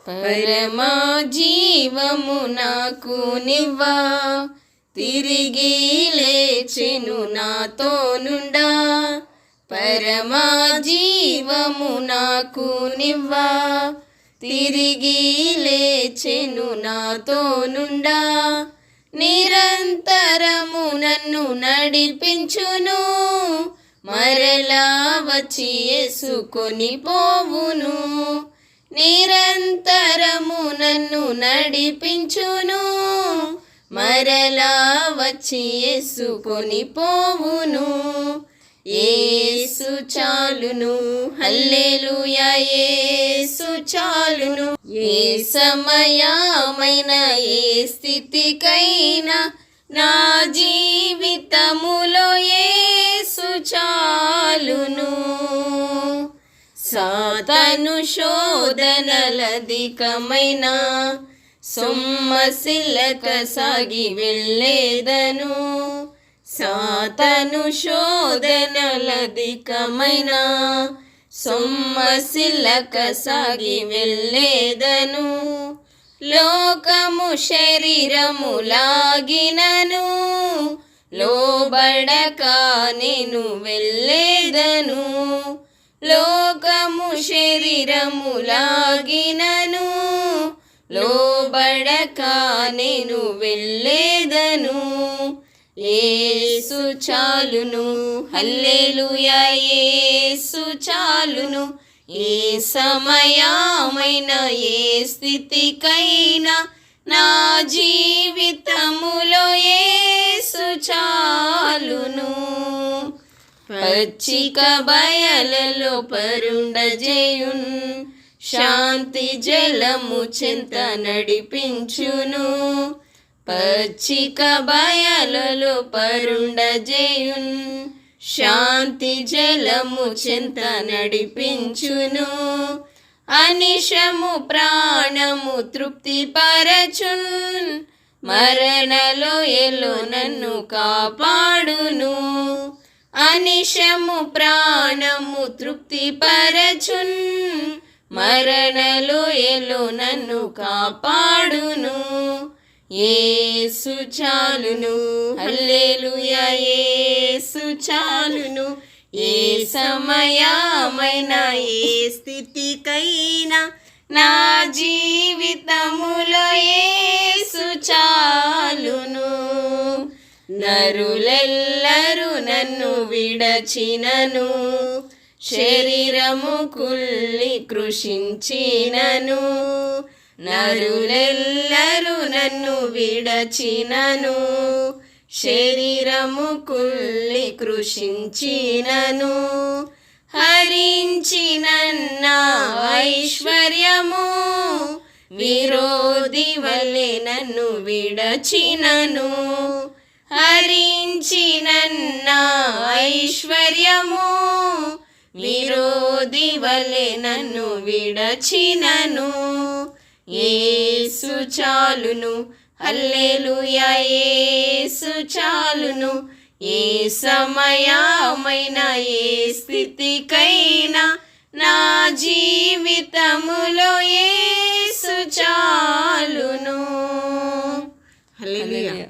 పరమా జీవము నాకు నివ్వా, తిరిగి లేచెను నాతో నుండా. పరమా జీవము నాకు నివ్వా, తిరిగి లేచెను నాతో నుండా. నిరంతరము నన్ను నడిపించును, మరలా వచ్చి యేసుకొని పోవును. నిరంతరము నన్ను నడిపించును, మరలా వచ్చి యేసుకొని పోవును. యేసు చాలును, హల్లెలూయా యేసు చాలును. ఏ సమయమైన ఏ స్థితికైనా నా జీవితములో యేసు చాలును. సాతాను శోధనలధికమైన సొమ్మసిల్లక సాగి వెళ్ళేదను. సాతాను శోధనలధికమైన సొమ్మసిల్లక సాగి వెళ్ళేదను. లోకము శరీరము లాగినను, లోబడక నేను వెళ్ళేదను. లోకము శరీరము లాగినను, లోబడక నేను వెళ్ళేదను. యేసు చాలును, హల్లెలూయా యేసు చాలును. ఏ సమయమైన ఏ స్థితికైనా నా జీవితములో యేసు చాలును. పచ్చిక బయలలో పరుండజేయున్, శాంతి జలము చెంత నడిపించును. పచ్చిక బయలలో పరుండజేయున్, శాంతి జలము చెంత నడిపించును. అనిశము ప్రాణము తృప్తి పరచున్, మరణలో ఎలో నన్ను కాపాడును. అనిశము ప్రాణము తృప్తి పరచున్, మరణలో ఎలో నన్ను కాపాడును. యేసు చాలును, హల్లెలూయా యేసు చాలును. ఏ సమయమైన ఏ స్థితికైనా నా జీవితములో యేసు చాలును. నరులెల్లరూ నన్ను విడచినను, శరీరము కుల్లి కృషించినను. నరులెల్లరూ నన్ను విడచినను, శరీరము కుల్లి కృషించినను. హరించినన్న ఐశ్వర్యము విరోధి వలె నన్ను విడచినను. హరించినన్న ఐశ్వర్యము విరోధి వలె నన్ను విడచినను. యేసు చాలును, హల్లెలూయా యేసు చాలును. ఏ సమయమైన ఏ స్థితికైనా నా జీవితములో యేసు చాలును. హల్లెలూయా.